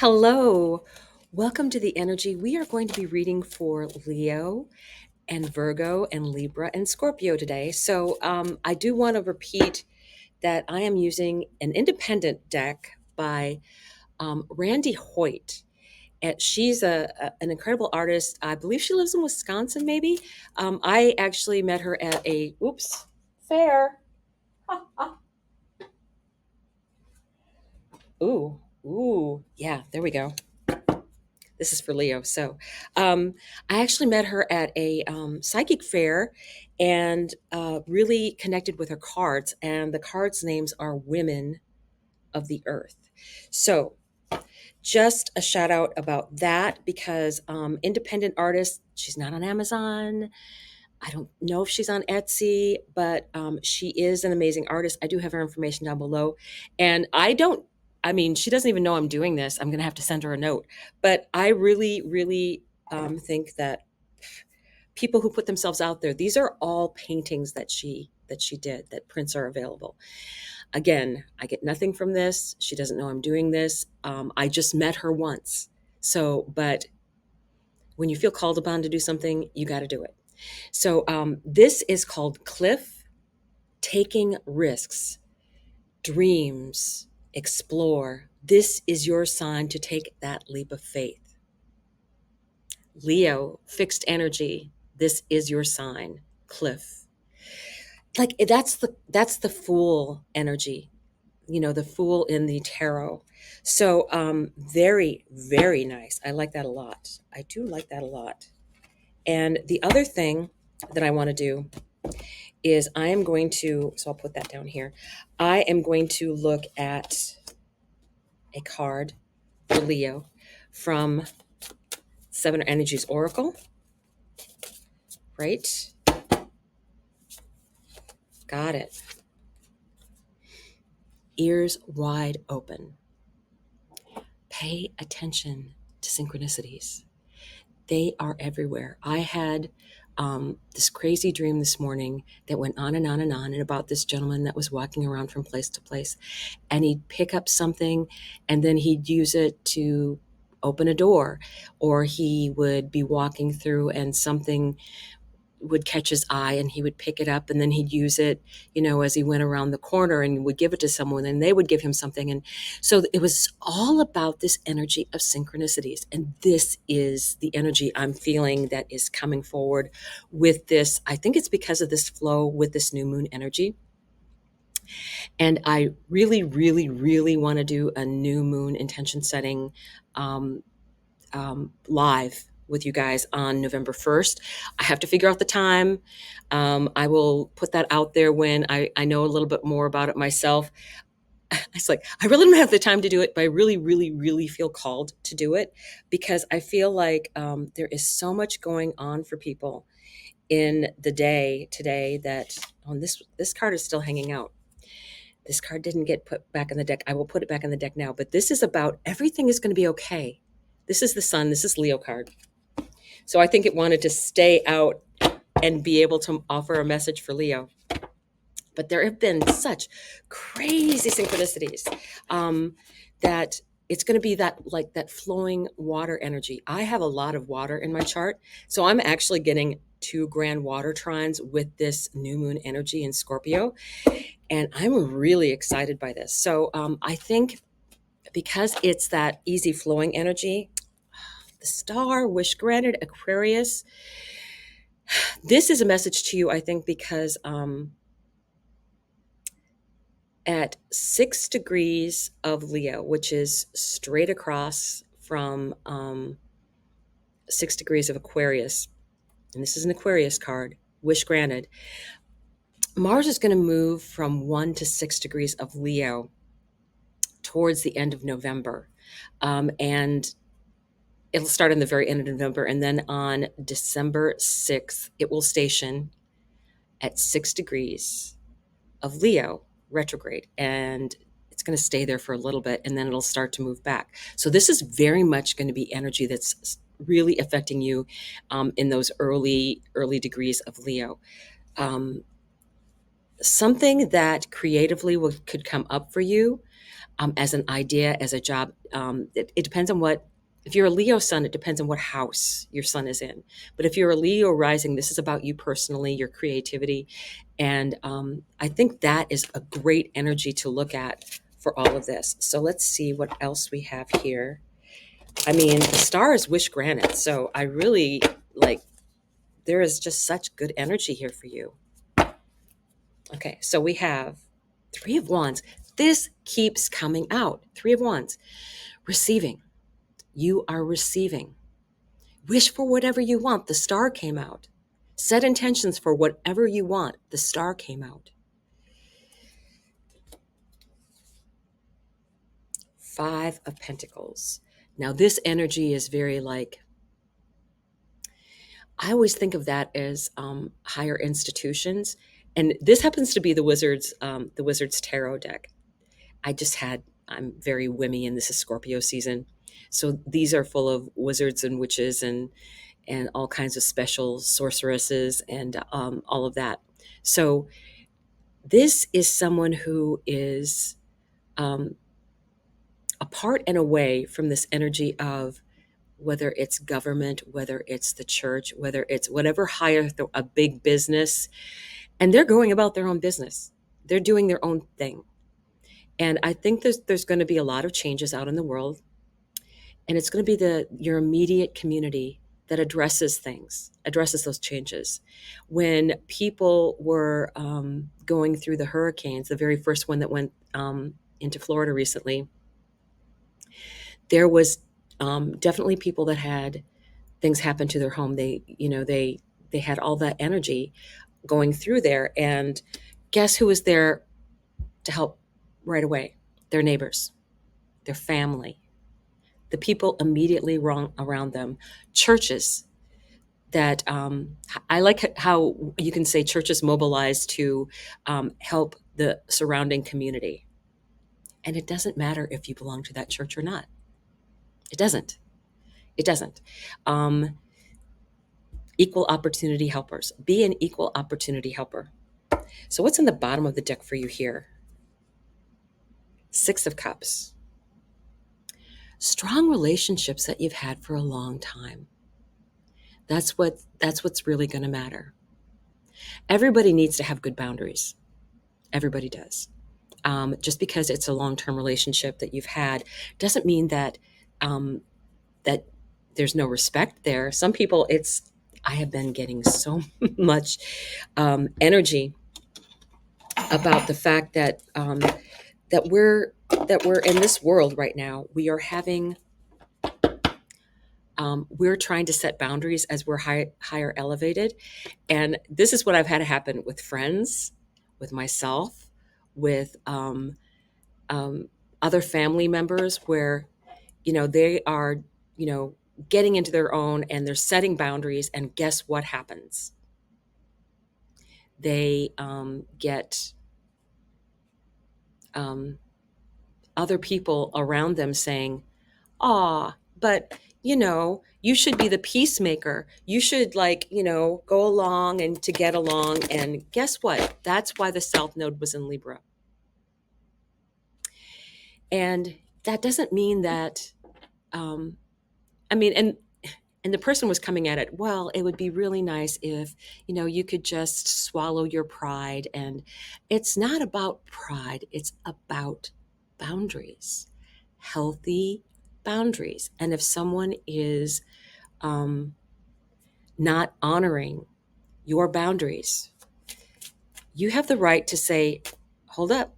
Hello, welcome to the energy. We are going to be reading for Leo and Virgo and Libra and Scorpio today. So I do want to repeat that I am using an independent deck by Randy Hoyt. And she's an incredible artist. I believe she lives in Wisconsin, maybe. I actually met her at a, fair. Yeah, there we go. This is for Leo. So I actually met her at a psychic fair and really connected with her cards. And the cards' names are Women of the Earth. So just a shout out about that because independent artist, she's not on Amazon. I don't know if she's on Etsy, but she is an amazing artist. I do have her information down below. And she doesn't even know I'm doing this. I'm going to have to send her a note. But I really, really think that people who put themselves out there, these are all paintings that she did, that prints are available. Again, I get nothing from this. She doesn't know I'm doing this. I just met her once. But when you feel called upon to do something, you got to do it. So this is called Cliff, Taking Risks, Dreams, Explore. This is your sign to take that leap of faith. Leo, fixed energy. This is your sign, Cliff. Like that's the Fool energy, the Fool in the tarot. So very, very nice. I like that a lot. I do like that a lot. And the other thing that I want to do is so I'll put that down here. I am going to look at a card for Leo from Seven Energies Oracle. Right? Got it. Ears wide open. Pay attention to synchronicities. They are everywhere. I had this crazy dream this morning that went on and on and on, and about this gentleman that was walking around from place to place, and he'd pick up something and then he'd use it to open a door, or he would be walking through and something would catch his eye and he would pick it up and then he'd use it, as he went around the corner and would give it to someone and they would give him something. And so it was all about this energy of synchronicities. And this is the energy I'm feeling that is coming forward with this. I think it's because of this flow with this new moon energy. And I really, really, really want to do a new moon intention setting live with you guys on November 1st. I have to figure out the time. I will put that out there when I know a little bit more about it myself. It's like, I really don't have the time to do it, but I really, really, really feel called to do it because I feel like there is so much going on for people in the day today that this card is still hanging out. This card didn't get put back in the deck. I will put it back in the deck now, but this is about everything is going to be okay. This is the Sun. This is Leo card. So I think it wanted to stay out and be able to offer a message for Leo. But there have been such crazy synchronicities that it's going to be that flowing water energy. I have a lot of water in my chart. So I'm actually getting 2 grand water trines with this new moon energy in Scorpio. And I'm really excited by this. So I think because it's that easy flowing energy, the star, wish granted, Aquarius. This is a message to you, I think, because at 6 degrees of Leo, which is straight across from 6 degrees of Aquarius, and this is an Aquarius card, wish granted, Mars is going to move from 1 to 6 degrees of Leo towards the end of November. And it'll start in the very end of November. And then on December 6th, it will station at 6 degrees of Leo retrograde. And it's going to stay there for a little bit and then it'll start to move back. So this is very much going to be energy that's really affecting you in those early degrees of Leo. Something that creatively could come up for you as an idea, as a job. It depends on what, if you're a Leo sun, it depends on what house your sun is in. But if you're a Leo rising, this is about you personally, your creativity. And I think that is a great energy to look at for all of this. So let's see what else we have here. I mean, the star is wish granted. So I really like, there is just such good energy here for you. Okay, so we have Three of Wands. This keeps coming out. Three of Wands. Receiving. You are receiving. Wish for whatever you want. The star came out. Set intentions for whatever you want. The star came out. Five of Pentacles. Now, this energy is very like, I always think of that as higher institutions. And this happens to be the Wizard's Tarot deck. I'm very whimmy, and this is Scorpio season. So these are full of wizards and witches and all kinds of special sorceresses and all of that. So this is someone who is um, apart and away from this energy of whether it's government, whether it's the church, whether it's whatever higher, a big business, and they're going about their own business. They're doing their own thing. And I think there's going to be a lot of changes out in the world, and it's going to be your immediate community that addresses those changes. When people were going through the hurricanes, the very first one that went into Florida recently, there was definitely people that had things happen to their home. They had all that energy going through there, and guess who was there to help right away? Their neighbors, their family, the people immediately around them, churches that I like how you can say churches mobilize to help the surrounding community. And it doesn't matter if you belong to that church or not. It doesn't. It doesn't. Equal opportunity helpers. Be an equal opportunity helper. So, what's in the bottom of the deck for you here? Six of Cups. Strong relationships that you've had for a long time. That's what's really going to matter. Everybody needs to have good boundaries. Everybody does. Just because it's a long-term relationship that you've had doesn't mean that that there's no respect there. Some people, I have been getting so much energy about the fact that that we're in this world right now. We are having we're trying to set boundaries as we're higher elevated, and this is what I've had to happen with friends, with myself, with um, other family members, where they are getting into their own and they're setting boundaries, and guess what happens? They get um, other people around them saying, but you should be the peacemaker. You should go along and to get along. And guess what? That's why the South Node was in Libra. And that doesn't mean that, I mean, and the person was coming at it, well, it would be really nice if, you could just swallow your pride. And it's not about pride. It's about boundaries, healthy boundaries. And if someone is not honoring your boundaries, you have the right to say, hold up.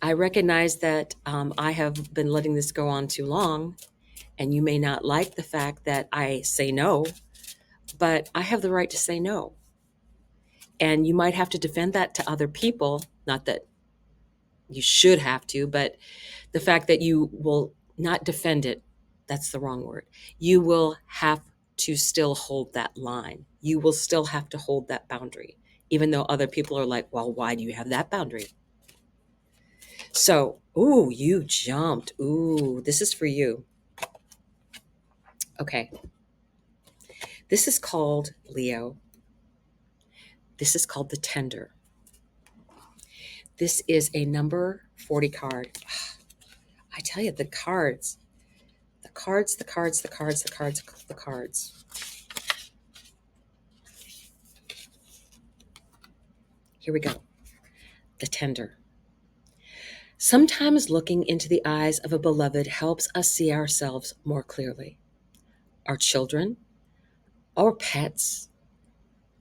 I recognize that I have been letting this go on too long, and you may not like the fact that I say no, but I have the right to say no. And you might have to defend that to other people. Not that you should have to, but the fact that you will not defend it, that's the wrong word. You will have to still hold that line. You will still have to hold that boundary, even though other people are like, well, why do you have that boundary? So, ooh, you jumped. Ooh, this is for you. Okay. This is called, Leo, this is called the tender. This is a number 40 card. I tell you, the cards. Here we go. The tender. Sometimes looking into the eyes of a beloved helps us see ourselves more clearly. Our children, our pets,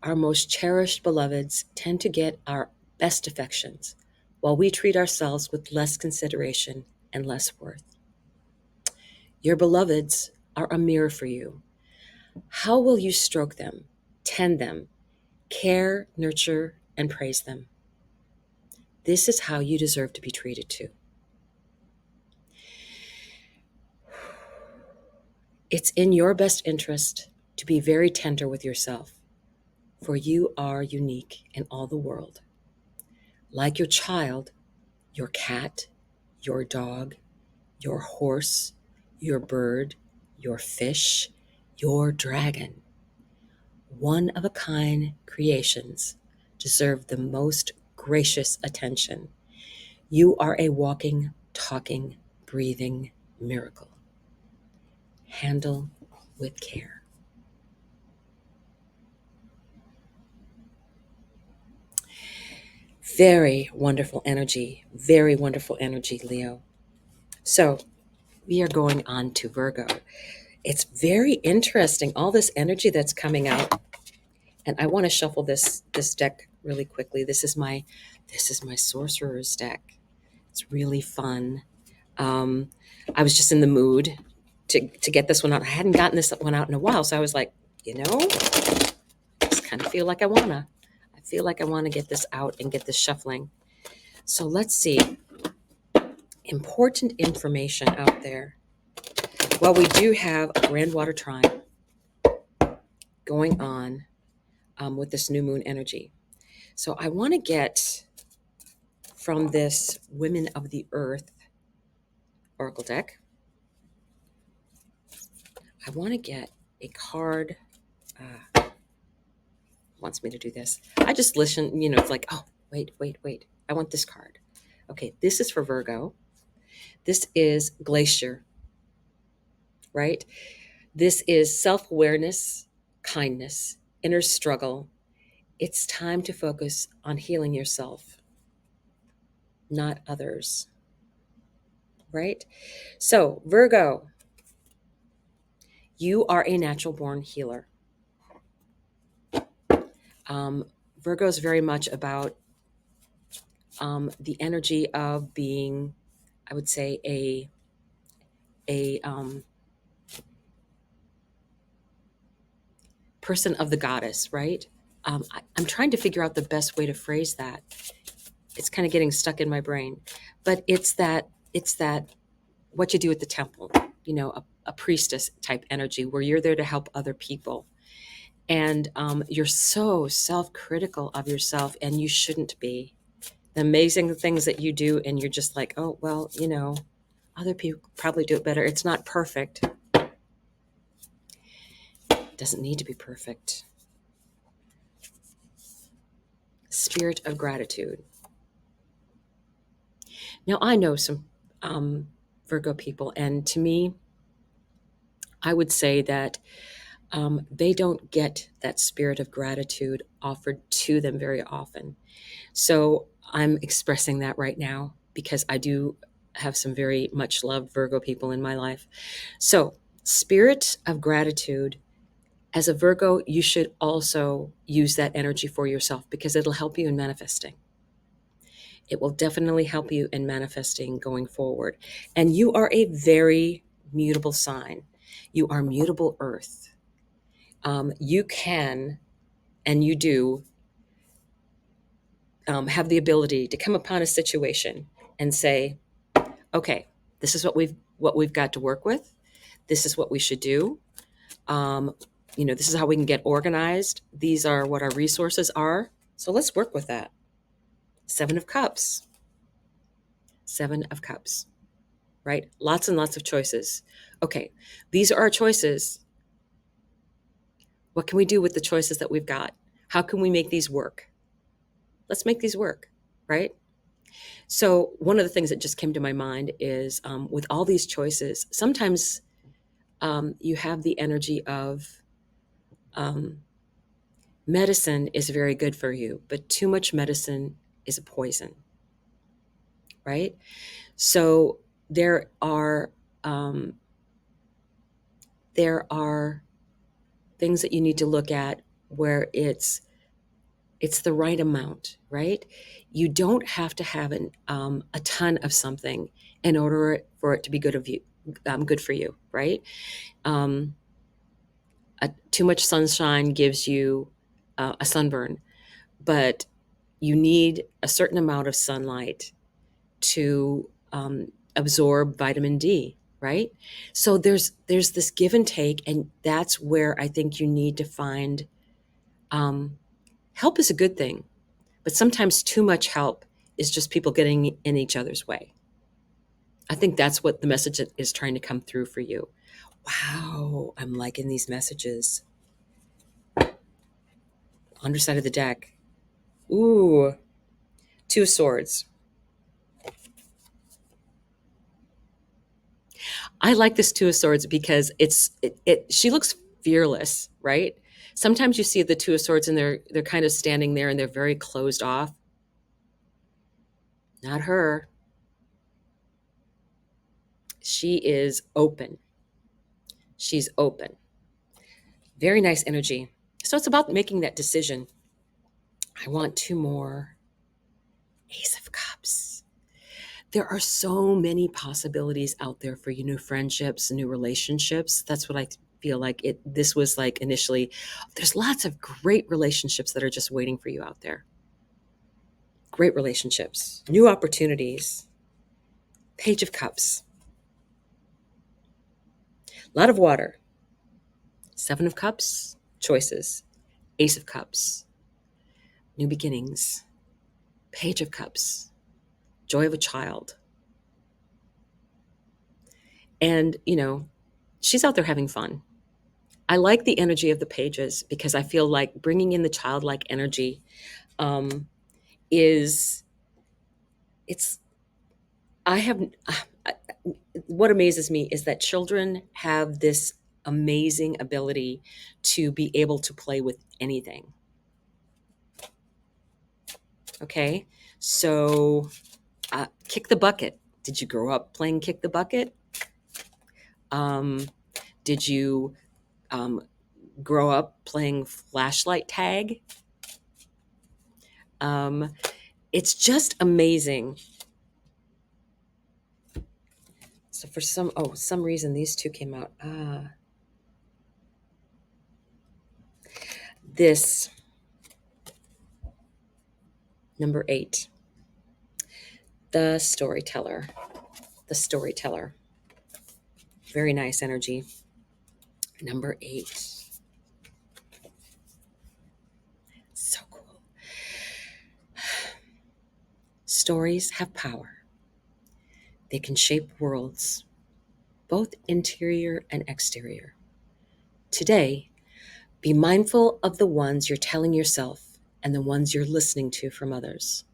our most cherished beloveds tend to get our best affections, while we treat ourselves with less consideration and less worth. Your beloveds are a mirror for you. How will you stroke them, tend them, care, nurture, and praise them? This is how you deserve to be treated too. It's in your best interest to be very tender with yourself, for you are unique in all the world. Like your child, your cat, your dog, your horse, your bird, your fish, your dragon, one-of-a-kind creations deserve the most gracious attention. You are a walking, talking, breathing miracle. Handle with care. Very wonderful energy, Leo. So we are going on to Virgo. It's very interesting, all this energy that's coming out. And I want to shuffle this deck really quickly. This is my sorcerer's deck. It's really fun. I was just in the mood to get this one out. I hadn't gotten this one out in a while, so I was like, I just kind of feel like I wanna get this out and get this shuffling. So let's see. Important information out there. Well, we do have a grand water trine going on with this new moon energy. So I want to get from this Women of the Earth Oracle deck, I want to get a card. Wants me to do this. I just listen, it's like, oh, wait. I want this card. Okay, this is for Virgo. This is Glacier, right? This is self-awareness, kindness, inner struggle. It's time to focus on healing yourself, not others, right? So, Virgo, you are a natural born healer. Virgo is very much about the energy of being, I would say, a person of the goddess, right? I'm trying to figure out the best way to phrase that. It's kind of getting stuck in my brain, but it's that what you do at the temple, a priestess type energy where you're there to help other people. And you're so self-critical of yourself, and you shouldn't be. The amazing things that you do, and you're just like, oh, well, other people probably do it better. It's not perfect. It doesn't need to be perfect. Spirit of gratitude. Now, I know some Virgo people, and to me, I would say that they don't get that spirit of gratitude offered to them very often. So I'm expressing that right now because I do have some very much loved Virgo people in my life. So, spirit of gratitude. As a Virgo, you should also use that energy for yourself because it'll help you in manifesting. It will definitely help you in manifesting going forward. And you are a very mutable sign. You are mutable earth. You can, and you do, have the ability to come upon a situation and say, okay, this is what we've got to work with. This is what we should do. This is how we can get organized. These are what our resources are. So let's work with that. 7 of Cups. 7 of Cups, right? Lots and lots of choices. Okay, these are our choices. What can we do with the choices that we've got? How can we make these work? Let's make these work, right? So one of the things that just came to my mind is with all these choices, sometimes you have the energy of um, medicine is very good for you, but too much medicine is a poison, right? So um, there are things that you need to look at where it's the right amount, right? You don't have to have a ton of something in order for it to be good for you, right? Um, Too much sunshine gives you a sunburn, but you need a certain amount of sunlight to absorb vitamin D, right? So there's this give and take, and that's where I think you need to find um, help is a good thing, but sometimes too much help is just people getting in each other's way. I think that's what the message is trying to come through for you. Wow, I'm liking these messages. Underside of the deck. Ooh, Two of Swords. I like this Two of Swords because she looks fearless, right? Sometimes you see the Two of Swords and they're kind of standing there and they're very closed off. Not her. She is open. She's open. Very nice energy. So it's about making that decision. I want two more. Ace of Cups. There are so many possibilities out there for you, new friendships, new relationships. That's what I feel like this was like initially. There's lots of great relationships that are just waiting for you out there. Great relationships, new opportunities. Page of Cups. A lot of water. Seven of Cups, choices. Ace of Cups, new beginnings. Page of Cups, joy of a child. And, she's out there having fun. I like the energy of the pages because I feel like bringing in the childlike energy um, is, it's, I have, what amazes me is that children have this amazing ability to be able to play with anything. Okay. So, kick the bucket. Did you grow up playing kick the bucket? Did you um, grow up playing flashlight tag? It's just amazing. So for some reason, these two came out. This number 8, the storyteller. The storyteller. Very nice energy. Number 8. So cool. Stories have power. They can shape worlds, both interior and exterior. Today, be mindful of the ones you're telling yourself and the ones you're listening to from others.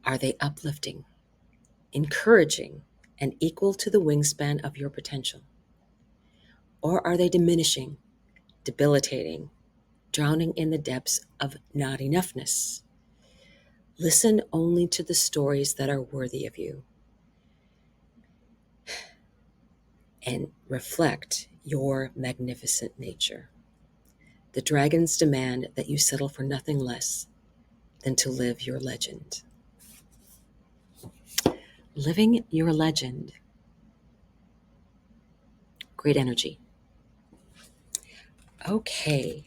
Are they uplifting, encouraging, and equal to the wingspan of your potential? Or are they diminishing, debilitating, drowning in the depths of not enoughness? Listen only to the stories that are worthy of you and reflect your magnificent nature. The dragons demand that you settle for nothing less than to live your legend. Living your legend. Great energy. Okay,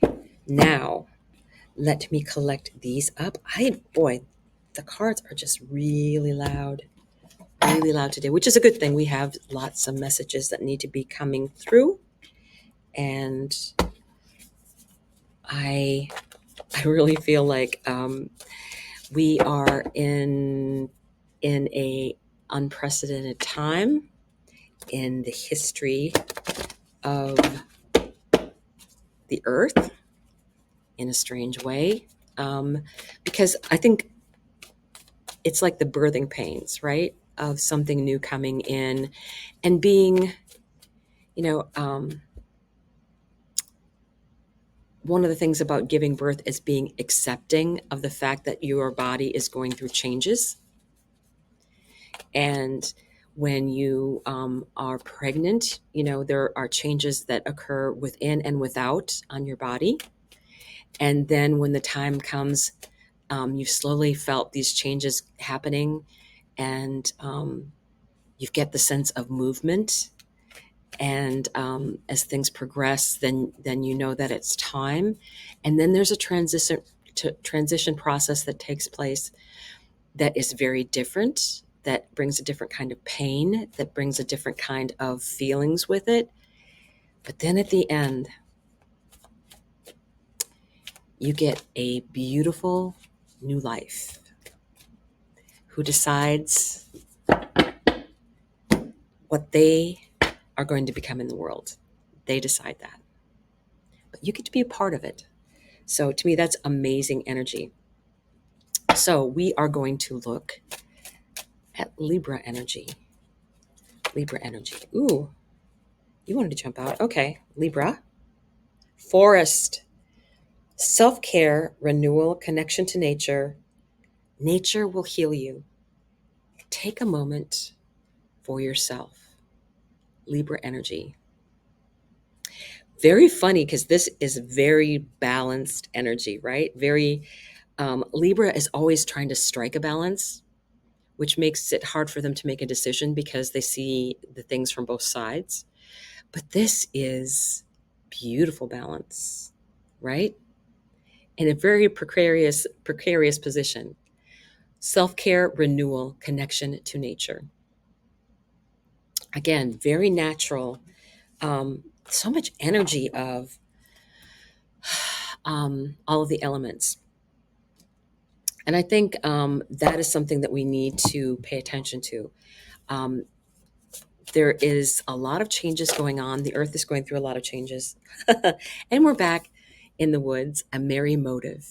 now let me collect these up. The cards are just really loud today, which is a good thing. We have lots of messages that need to be coming through, and I really feel like we are in a unprecedented time in the history of the earth in a strange way, because I think it's like the birthing pains, right? Of something new coming in and being, you know, one of the things about giving birth is being accepting of the fact that your body is going through changes. And when you are pregnant, there are changes that occur within and without on your body. And then when the time comes, you've slowly felt these changes happening, and you get the sense of movement. And as things progress, then you know that it's time. And then there's a transition process that takes place that is very different, that brings a different kind of pain, that brings a different kind of feelings with it. But then at the end, you get a beautiful new life who decides what they are going to become in the world. They decide that. But you get to be a part of it. So to me, that's amazing energy. So we are going to look at Libra energy. Libra energy. Ooh, you wanted to jump out. Okay, Libra. Forest. Self-care, renewal, connection to nature. Nature will heal you. Take a moment for yourself. Libra energy. Very funny because this is very balanced energy, right? Very Libra is always trying to strike a balance, which makes it hard for them to make a decision because they see the things from both sides. But this is beautiful balance, right? In a very precarious position. Self-care, renewal, connection to nature. Again, very natural. So much energy of all of the elements. And I think that is something that we need to pay attention to. Um, there is a lot of changes going on. The earth is going through a lot of changes. And we're back in the woods, a merry motive.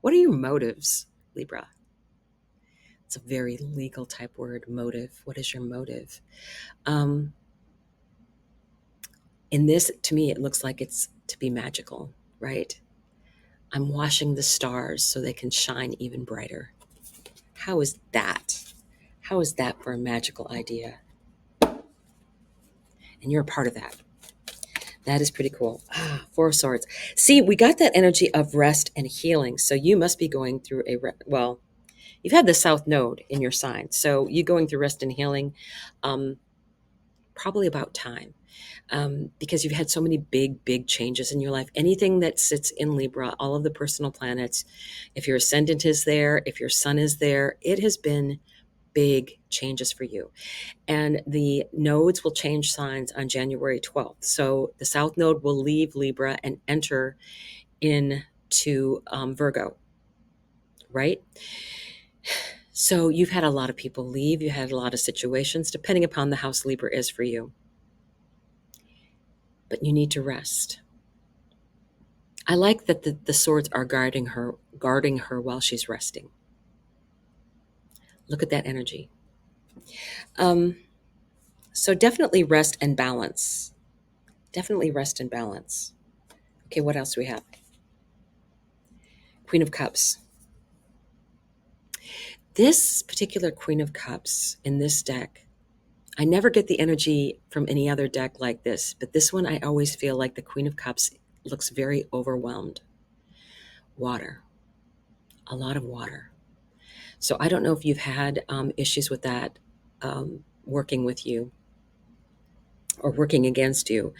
What are your motives, Libra? It's a very legal type word, motive. What is your motive? In this, to me, it looks like it's to be magical, right? I'm washing the stars so they can shine even brighter. How is that? How is that for a magical idea? And you're a part of that. That is pretty cool. Four of Swords. See, we got that energy of rest and healing. So you must be going through well, you've had the South Node in your sign. So you going through rest and healing, probably about time. Because you've had so many big changes in your life. Anything that sits in Libra, all of the personal planets, if your ascendant is there, if your sun is there, it has been big changes for you. And the nodes will change signs on January 12th. So the South Node will leave Libra and enter into Virgo, right? So you've had a lot of people leave. You had a lot of situations, depending upon the house Libra is for you. But you need to rest. I like that the swords are guarding her while she's resting. Look at that energy. So definitely rest and balance. Definitely rest and balance. Okay, what else do we have? Queen of Cups. This particular Queen of Cups in this deck, I never get the energy from any other deck like this, but this one I always feel like the Queen of Cups looks very overwhelmed. Water. A lot of water. So I don't know if you've had issues with that working with you or working against you.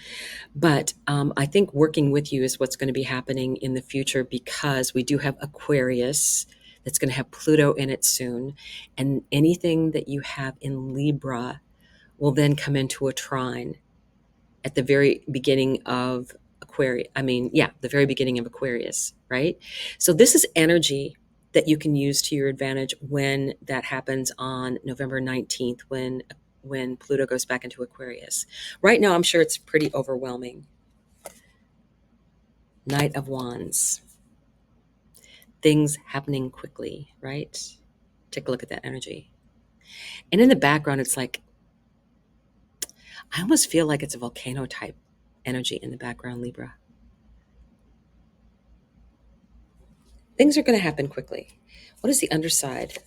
But I think working with you is what's going to be happening in the future, because we do have Aquarius that's going to have Pluto in it soon. And anything that you have in Libra will then come into a trine at the very beginning of the very beginning of Aquarius, right? So this is energy that you can use to your advantage when that happens on November 19th, when Pluto goes back into Aquarius. Right now, I'm sure it's pretty overwhelming. Knight of Wands. things happening quickly, right? Take a look at that energy. And in the background, it's like, I almost feel like it's a volcano type energy in the background, Libra. Things are going to happen quickly. What is the underside?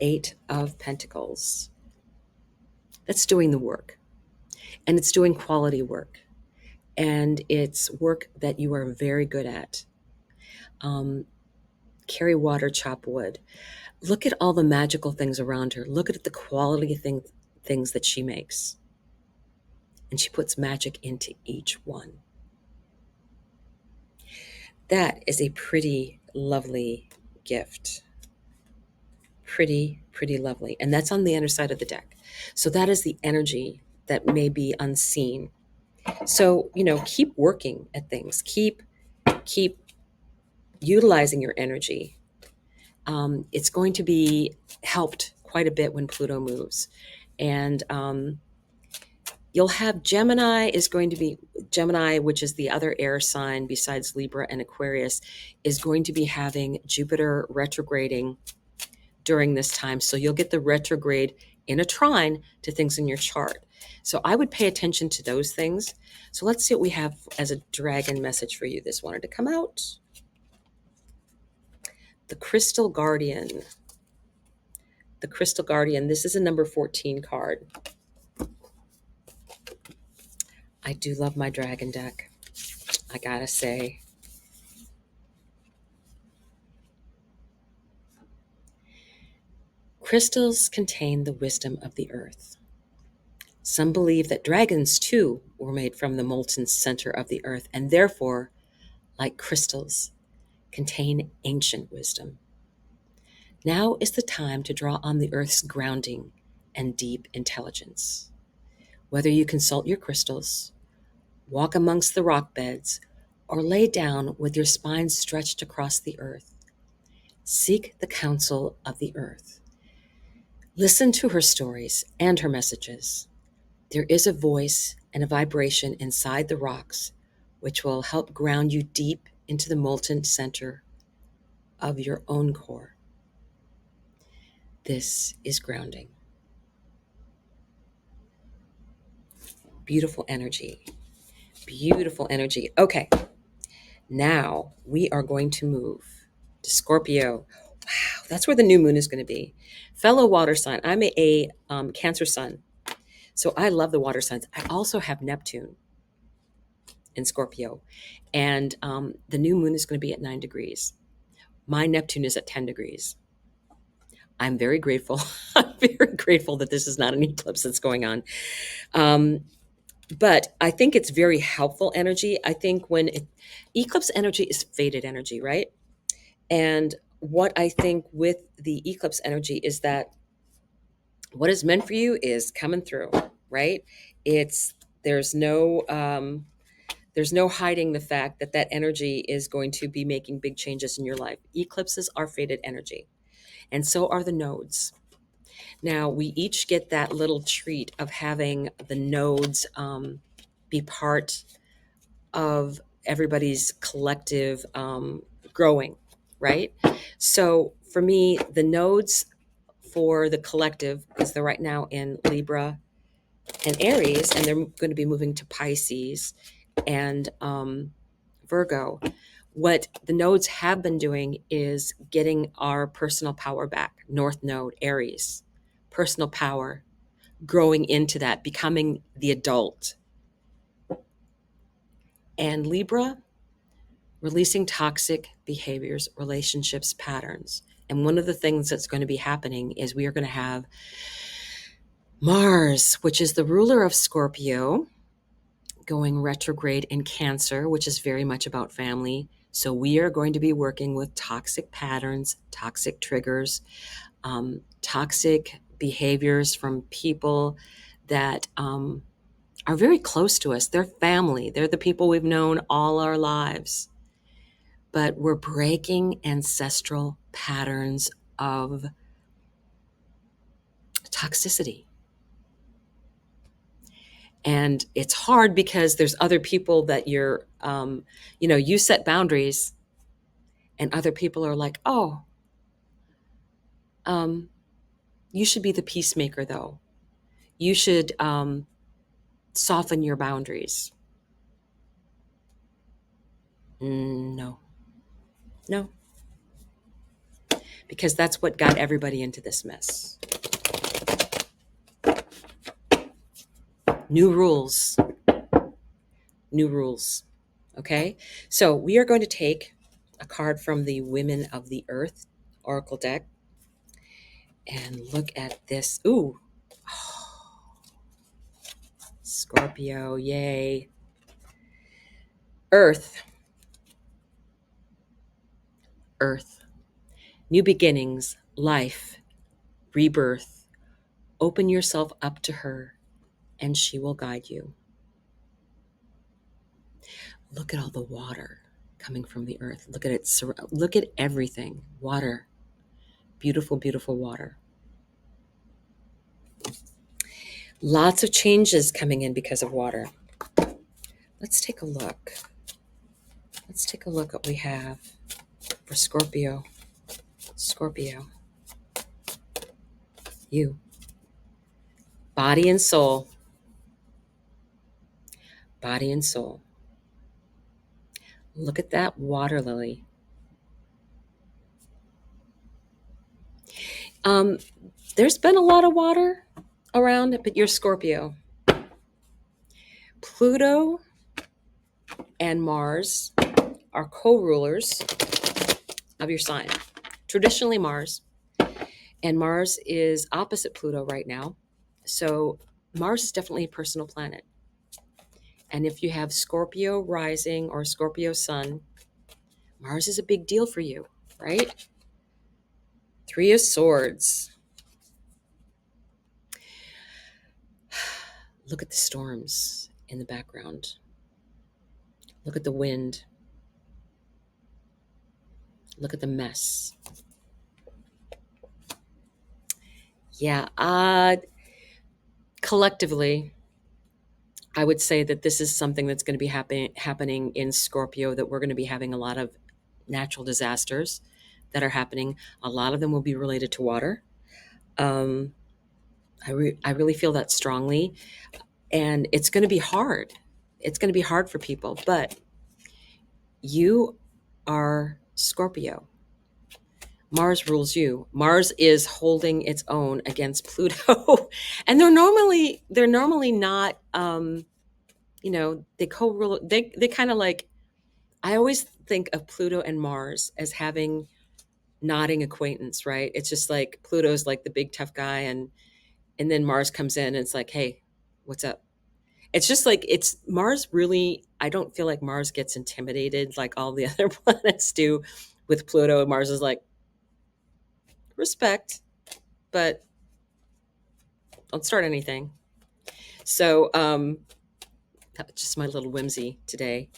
Eight of Pentacles. That's doing the work. And it's doing quality work. And it's work that you are very good at. Carry water, chop wood. Look at all the magical things around her. Look at the quality things that she makes. And she puts magic into each one. That is a pretty lovely gift. Pretty, pretty lovely. And that's on the underside of the deck. So that is the energy that may be unseen. So, keep working at things. Keep utilizing your energy. It's going to be helped quite a bit when Pluto moves. And you'll have Gemini, which is the other air sign besides Libra and Aquarius, is going to be having Jupiter retrograding during this time. So you'll get the retrograde in a trine to things in your chart. So I would pay attention to those things. So let's see what we have as a dragon message for you. This wanted to come out. The Crystal Guardian. The Crystal Guardian. This is a number 14 card. I do love my dragon deck, I gotta say. Crystals contain the wisdom of the earth. Some believe that dragons, too, were made from the molten center of the earth, and therefore, like crystals, contain ancient wisdom. Now is the time to draw on the earth's grounding and deep intelligence. Whether you consult your crystals, walk amongst the rock beds, or lay down with your spine stretched across the earth, seek the counsel of the earth. Listen to her stories and her messages. There is a voice and a vibration inside the rocks which will help ground you deep into the molten center of your own core. This is grounding. Beautiful energy. Beautiful energy. Okay, now we are going to move to Scorpio. Wow, that's where the new moon is going to be. Fellow water sign. I'm a Cancer sun. So I love the water signs. I also have Neptune in Scorpio. And the new moon is going to be at 9 degrees. My Neptune is at 10 degrees. I'm very grateful. I'm very grateful that this is not an eclipse that's going on. But I think it's very helpful energy. I think eclipse energy is faded energy, right? And what I think with the eclipse energy is that what is meant for you is coming through, right? There's no hiding the fact that energy is going to be making big changes in your life. Eclipses are faded energy, and so are the nodes. Now, we each get that little treat of having the nodes be part of everybody's collective growing, right? So for me, the nodes for the collective, because they're right now in Libra and Aries, and they're going to be moving to Pisces and Virgo. What the nodes have been doing is getting our personal power back. North node, Aries, personal power, growing into that, becoming the adult. And Libra, releasing toxic behaviors, relationships, patterns. And one of the things that's going to be happening is we are going to have Mars, which is the ruler of Scorpio, going retrograde in Cancer, which is very much about family. So we are going to be working with toxic patterns, toxic triggers, toxic behaviors from people that are very close to us. They're family. They're the people we've known all our lives. But we're breaking ancestral patterns of toxicity. And it's hard because there's other people that you're, you set boundaries, and other people are like, oh, um, you should be the peacemaker, though. You should soften your boundaries. No, no, because that's what got everybody into this mess. New rules, new rules. Okay, so we are going to take a card from the Women of the Earth Oracle deck and look at this. Ooh, Scorpio, yay. Earth, Earth, new beginnings, life, rebirth. Open yourself up to her, and she will guide you. Look at all the water coming from the earth. Look at it. Look at everything. Water. Beautiful, beautiful water. Lots of changes coming in because of water. Let's take a look. Let's take a look at what we have for Scorpio. Scorpio. You. Body and soul. Body and soul. Look at that water lily. There's been a lot of water around, but you're Scorpio. Pluto and Mars are co-rulers of your sign. Traditionally Mars. And Mars is opposite Pluto right now. So Mars is definitely a personal planet. And if you have Scorpio rising or Scorpio sun, Mars is a big deal for you, right? Three of Swords. Look at the storms in the background. Look at the wind. Look at the mess. Yeah, collectively, I would say that this is something that's going to be happening in Scorpio, that we're going to be having a lot of natural disasters that are happening. A lot of them will be related to water. I really feel that strongly. And it's going to be hard. It's going to be hard for people. But you are Scorpio. Mars rules you. Mars is holding its own against Pluto. And they're normally not, they co-rule. They kind of like, I always think of Pluto and Mars as having nodding acquaintance, right? It's just like Pluto's like the big tough guy, and then Mars comes in and it's like, hey, what's up? It's just like, it's Mars really, I don't feel like Mars gets intimidated like all the other planets do with Pluto. Mars is like, respect, but don't start anything. So that's just my little whimsy today.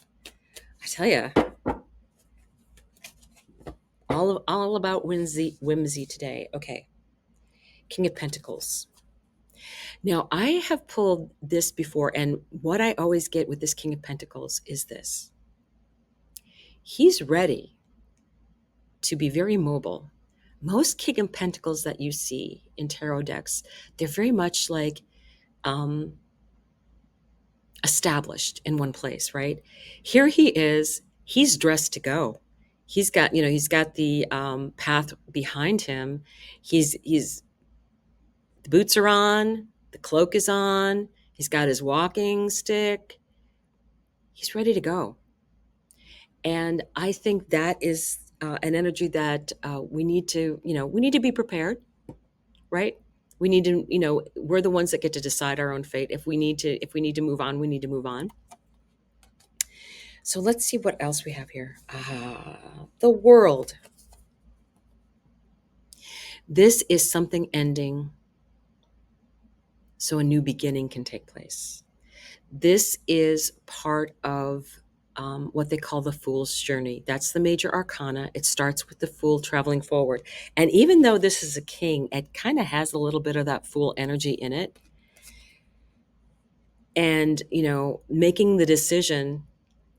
I tell you, all about whimsy today. Okay. King of Pentacles. Now, I have pulled this before, and what I always get with this King of Pentacles is this. He's ready to be very mobile. Most King of Pentacles that you see in tarot decks, they're very much like established in one place, right? Here he is. He's dressed to go. He's got the path behind him. He's the boots are on, the cloak is on, he's got his walking stick. He's ready to go. And I think that is an energy that we need to be prepared, right? We need to, we're the ones that get to decide our own fate. If we need to move on, we need to move on. So let's see what else we have here. The World. This is something ending, so a new beginning can take place. This is part of what they call the Fool's Journey. That's the major arcana. It starts with the Fool traveling forward. And even though this is a king, it kind of has a little bit of that Fool energy in it. and, making the decision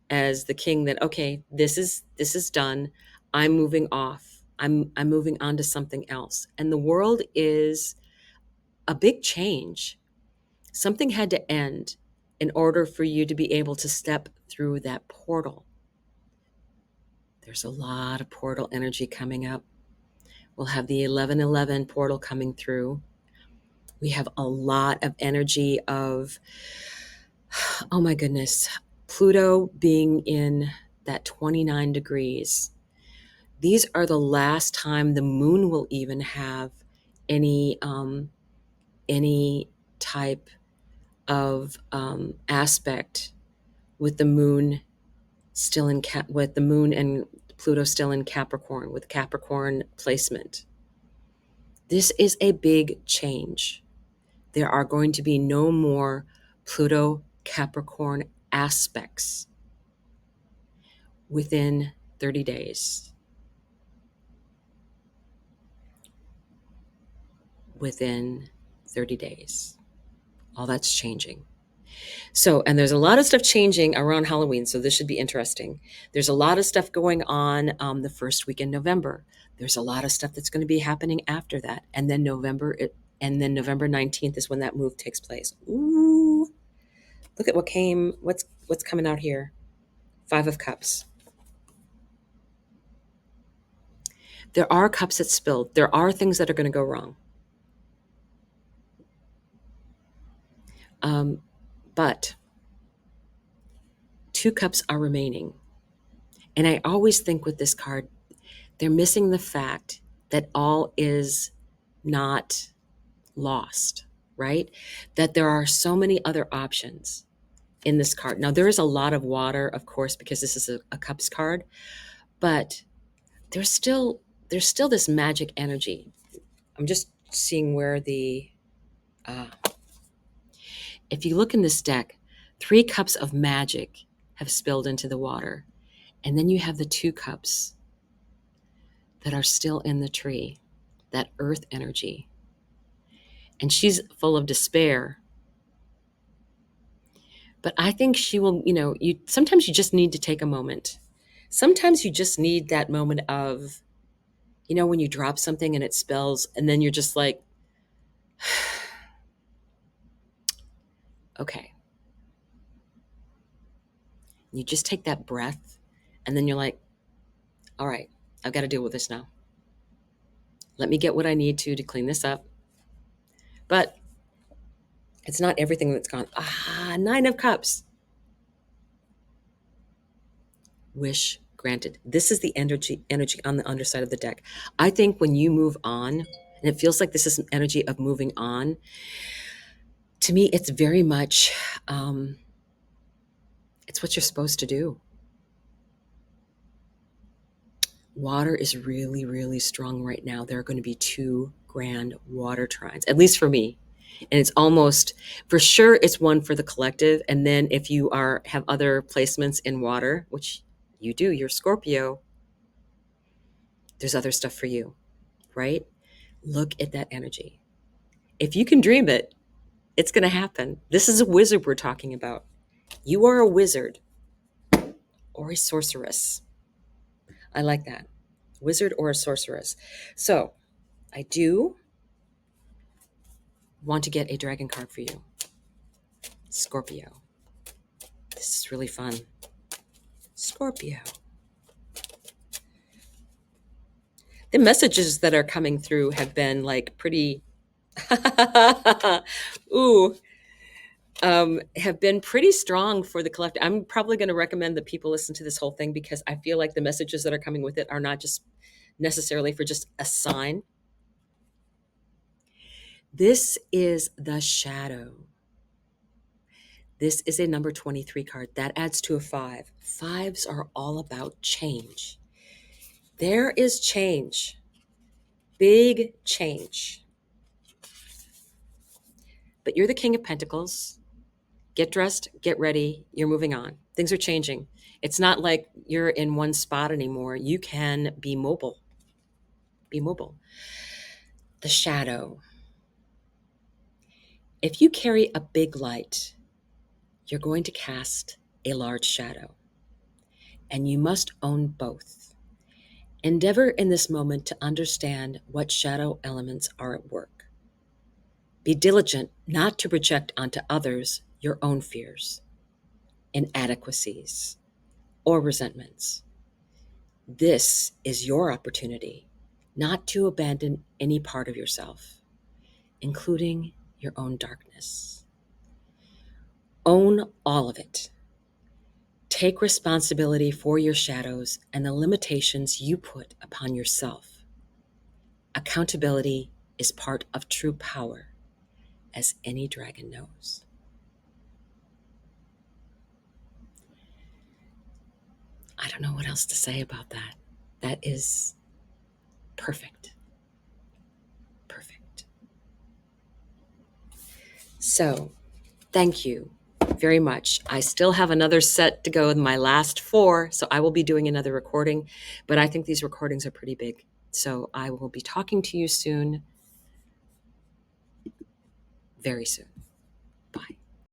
as the king that, okay, this is done. I'm moving off. I'm moving on to something else. And the world is a big change. Something had to end in order for you to be able to step through that portal. There's a lot of portal energy coming up. We'll have the 1111 portal coming through. We have a lot of energy of, oh my goodness, Pluto being in that 29 degrees. These are the last time the moon will even have any type of aspect with the moon still in with the moon and Pluto still in Capricorn, with Capricorn placement. This is a big change. There are going to be no more Pluto Capricorn aspects within 30 days. Within 30 days. All that's changing. So, and there's a lot of stuff changing around Halloween, so this should be interesting. There's a lot of stuff going on the first week in November. There's a lot of stuff that's going to be happening after that, and then November 19th is when that move takes place. Ooh, look at what's coming out here. 5 of Cups. There are cups that spilled. There are things that are going to go wrong. But 2 cups are remaining. And I always think with this card, they're missing the fact that all is not lost, right? That there are so many other options in this card. Now, there is a lot of water, of course, because this is a cups card, but there's still this magic energy. I'm just seeing where if you look in this deck, 3 cups of magic have spilled into the water. And then you have the 2 cups that are still in the tree, that earth energy. And she's full of despair. But I think she will, sometimes you just need to take a moment. Sometimes you just need that moment of, when you drop something and it spills, and then you're just like, okay. You just take that breath, and then you're like, all right, I've got to deal with this now. Let me get what I need to clean this up. But it's not everything that's gone. 9 of Cups. Wish granted. This is the energy on the underside of the deck. I think when you move on, and it feels like this is an energy of moving on, to me, it's very much, it's what you're supposed to do. Water is really, really strong right now. There are going to be 2 grand water trines, at least for me. And it's almost, for sure, it's one for the collective. And then if you have other placements in water, which you do, you're Scorpio, there's other stuff for you, right? Look at that energy. If you can dream it, it's going to happen. This is a wizard we're talking about. You are a wizard or a sorceress. I like that. Wizard or a sorceress. So I do want to get a dragon card for you. Scorpio. This is really fun. Scorpio. The messages that are coming through have been like pretty, have been pretty strong for the collective. I'm probably going to recommend that people listen to this whole thing because I feel like the messages that are coming with it are not just necessarily for just a sign. This is the shadow. This is a number 23 card. That adds to a 5. 5s are all about change. There is change. Big change. But you're the King of Pentacles. Get dressed, get ready, you're moving on. Things are changing. It's not like you're in one spot anymore. You can be mobile. Be mobile. The shadow. If you carry a big light, you're going to cast a large shadow, and you must own both. Endeavor in this moment to understand what shadow elements are at work. Be diligent not to project onto others your own fears, inadequacies, or resentments. This is your opportunity not to abandon any part of yourself, including your own darkness. Own all of it. Take responsibility for your shadows and the limitations you put upon yourself. Accountability is part of true power, as any dragon knows. I don't know what else to say about that. That is perfect. Perfect. So, thank you very much. I still have another set to go with my last 4, so I will be doing another recording, but I think these recordings are pretty big. So I will be talking to you soon, very soon.